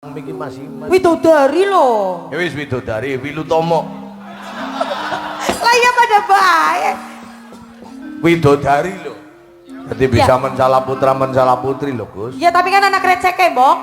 Miki masih Widodari loh. Ya wis widodari, Wilutomo. Lah ya pada baik. Widodari lho. Jadi bisa mensalah putra mensalah putri lho, Gus. Ya tapi kan anak recek ya, Mbok.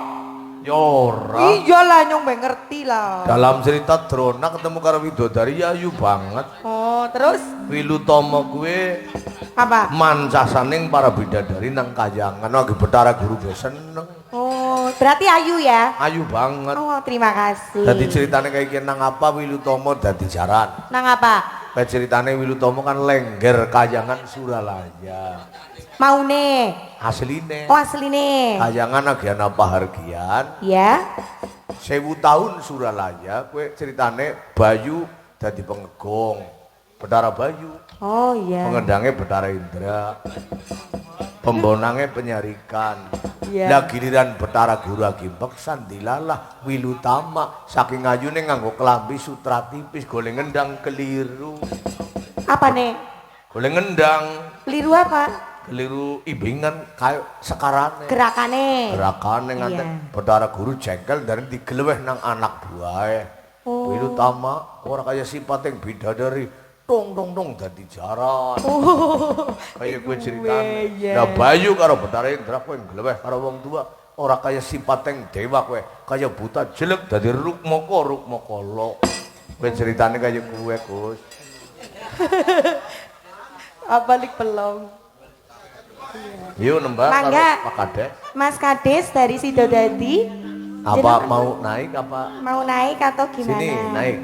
Ya ora. Iya lah nyong ben ngerti lah. Dalam cerita Drona ketemu karo widodari ya ayu banget. Oh, terus Wilutomo gue apa? mancasaning para bidadari nang kayangan lagi Betara Guru gue seneng. Oh, berarti ayu ya? Ayu banget. Oh, terima kasih. Jadi ceritanya kayak gini nang apa Wilutomo dadi jaran. Nang apa? Kayak ceritanya Wilutomo kan lengger kayangan Suralaya. Mau nih. Asline. Oh, asli nih. Kayangan Agiana Pahargian. Ya. 1000 tahun Suralaya. Kue ceritanya Bayu dadi pengegong. Betara Bayu. Oh iya. Pengendangnya Betara Indra. Pembonangnya penyarikan. Iya. Lah giliran Betara Guru Agimbek sandilalah Wilutama saking ayune nganggo kelambi sutra tipis goleng ngendang keliru. Apa nih? Goleng ngendang Keliru apa? keliru ibingan kayak sekarane. Gerakane. Gerakane nganti Iya. Betara Guru jengkel dari digeleweh nang anak buahe. Oh. Wilutama ora kaya sifat yang bidadari dong dadi jaran. Oh. Kayak gue ceritane. Iya. Nah Bayu karo Betara Indra kowe ngleweh karo wong tua ora kaya sifat yang dewa kowe, kaya buta jelek dadi rukmoko. Kowe ceritane kaya kowe, Gus. Apa lik pelong? Yuk nembak karo Mangga. Pak Kades. Mas Kades dari Sidodadi. Apa mau naik apa? Mau naik atau gimana? Sini naik.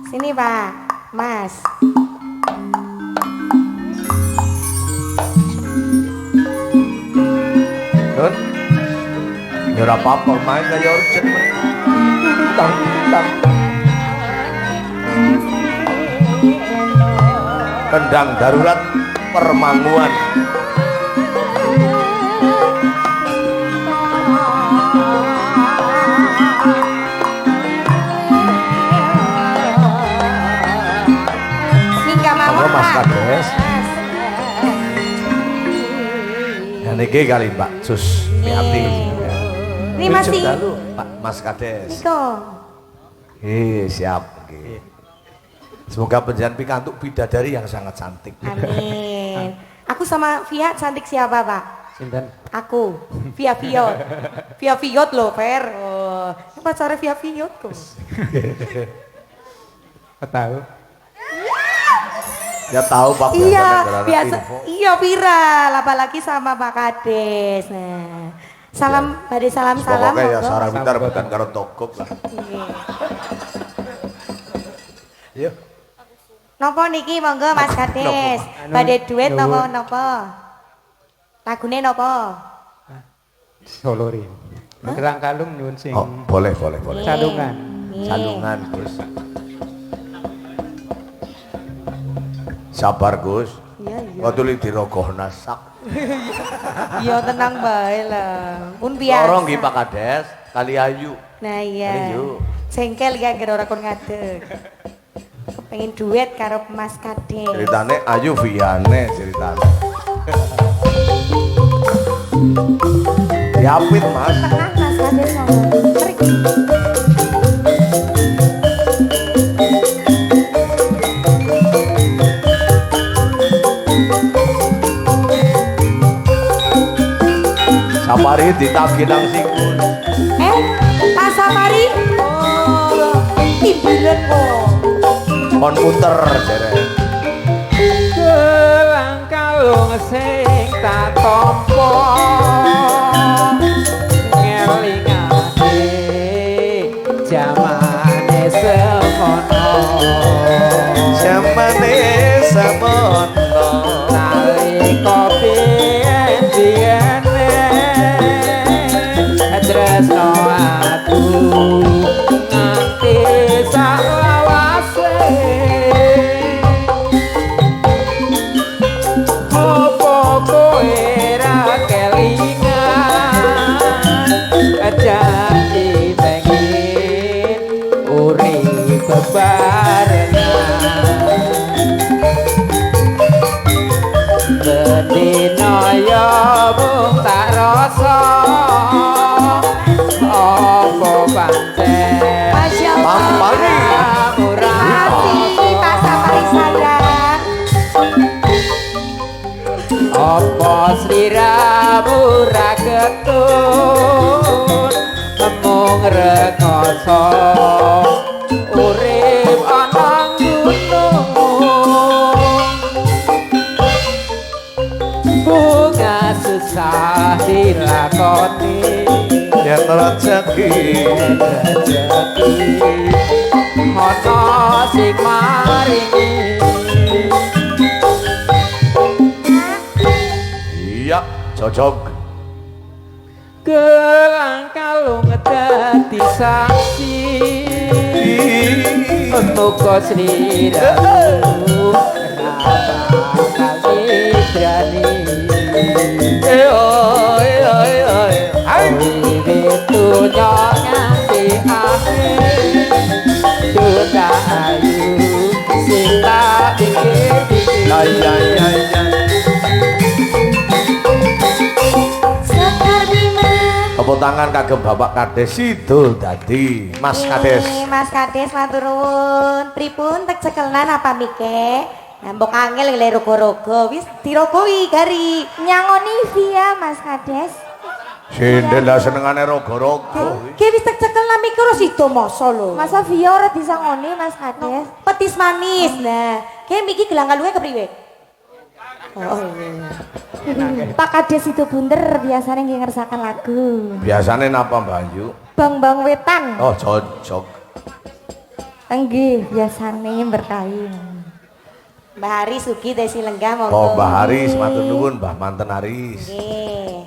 Sini Pak, Mas. Nun. Ya ora apa-apa main kaya urgent. Tang. Kendang darurat Permanguan. Mingga mawon Monggo, Mas Pak. Kades. Mas. Ya niki kali Mbak Sus Miati. Ini masih. Dalu Pak Mas Kades. Iko. Siap. Oke. Semoga penjenengan pikantuk bidadari yang sangat cantik. Amin. Aku sama Via cantik siapa Pak? Sinten? Aku. Via Viot. Via Viot loh, Fer. Oh, pacarnya Via Viot tuh. Tahu? Ya tahu Pak. Iya, Garana biasa. info. Iya viral, apalagi sama Pak Kades. Nah, salam, pada salam-salam. Pokoknya ya monggo. Sarah Wintar bukan karo tokop lah. Iya. Yuk. Nopo niki monggo Mas Kades. Badhe duet nopo? Lagune nopo? Solorin. Kerang kalung nyun sing Oh, boleh. Salungan. Salungan, Gus. Sabar, Gus. Iya. Waktu li dirogoh nasak. Iya tenang bae lah. Pun biasa. Lorong nggih Pak Kades, kali ayu. Nah iya. Ayo. Jengkel ya gara ora kon ngadeg. Pengen duet karo Mas Kades. Ceritane ayu Viane ceritane. Diapit, Mas. Tenang Mas Kades ngomong. Pergi. Sapari ditagih nang sikul. Pak Sapari. Oh, timbulan kok. Kon puter jere. kerang kalung sing tak tampa ngelingake jamane semono Semane semono. nalika biyen-biyene tresno aku nganti salawase apa kowe ra kelingan janji pengin urip bebarengan bedino ya mung tak rasa apa ora ketun mung rekoso urip ana gunung bunga susah dilakoni yen rezeki ana sing maringi iya cocok gelang kalung dadi saksi muga sliramu bakal berani Dunia nganti akhir Dunia ayu sing tak pikir-pikir Sekar Bima. tepuk tangan kagem Bapak Kades Sidul dadi Mas Kades. Mas Kades matur nuwun. Pripun tek cekelnan apa mike? Mbok angel le rogo-rogo wis dirogowi gari. Nyangoni via Mas Kades. Sindel lah senengane rogo-rogo. Ki wis tek cekelnan mike ora sida masa lho. Masa via ora disangoni Mas Kades. Petis manis. Nah, ki miki gelang kalunge kepriwe? Oh iya. Pak Kades itu bunder biasanya nggih ngersakan lagu. Biasane napa Mbak Ayu? Bang Wetan. Oh cocok. Nggih, biasane berkahi. Mbah Haris ugi desi lenggah monggo. Oh Mbah Haris matur nuwun Mbah Manten Haris. Nggih.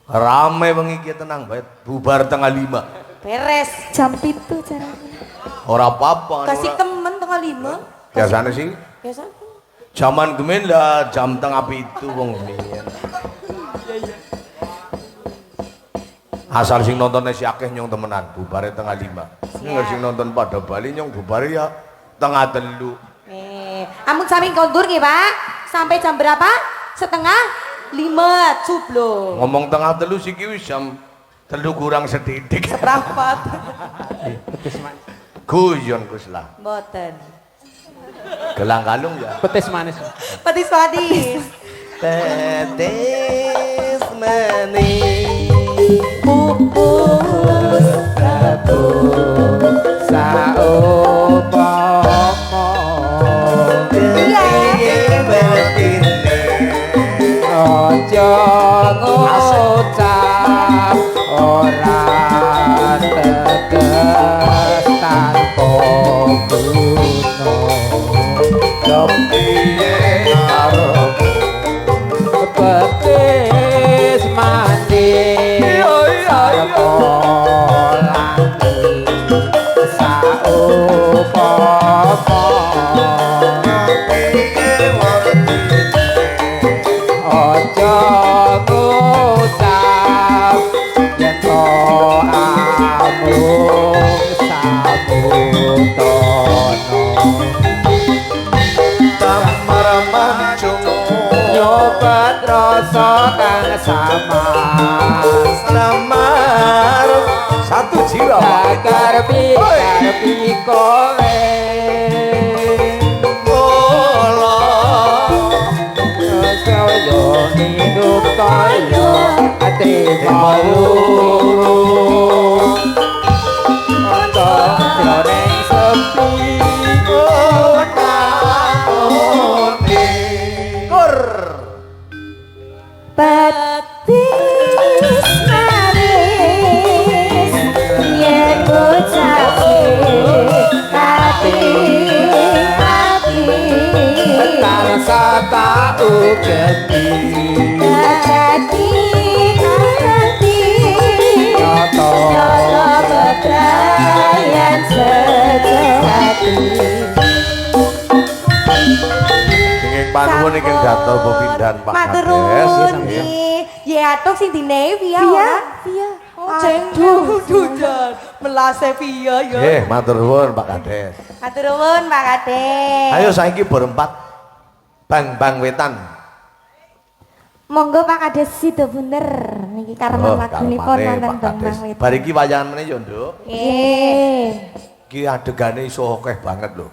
Rame wengi iki tenang bae. Bubar tengah 5. Beres jam 7 carane. Ora apa-apa. Kasih ora- temen tengah 5. Biasane sih Biasa. zaman gemen lah jam tengah 7 wong biyen. Asal sing nontonnya si akeh nyong temenan, bubare tengah 5. Nek sing nonton pada Bali nyong bubare ya tengah 3. Amun sami kondur nggih, Pak. Sampai jam berapa? Setengah 5 jublo. Ngomong tengah 3 siki wis jam 3 kurang sedidik. Seprapat. Guyon Gus lah. Mboten. Gelang kalung ya. petis manis Petis manis. Tetes manis. Pupus Prabu saupomo ojo ngucap ora teges tanpa guna petis manis sarpo langi saupomo ojo ngucap yen to amung sabutono Tamar mancung nyobat rasa kang sama Namar satu jiwa karpi kowe kaya hidup kaya ati mau untuk goreng sepi Petis manis yen ucape hati tansah ugeti hati nyoto bebrayan sejati Sing panuwun iki jatuh pepindhan Pak matur Kades. nuwun nggih. Ya atuk sing dinehi piye ora? Piye? Oh, aduh, dudan. Melase piye ya? Nggih, matur nuwun Pak Kades. Matur nuwun Pak Kades. Ayo saiki berempat Bang Wetan. Monggo Pak Kades sida bener niki karena lagunipun kalmane wonten Pak Bang Kades. Wetan. Bar iki wayahan meneh yo, Nduk. Nggih. Iki adegane iso akeh banget lho.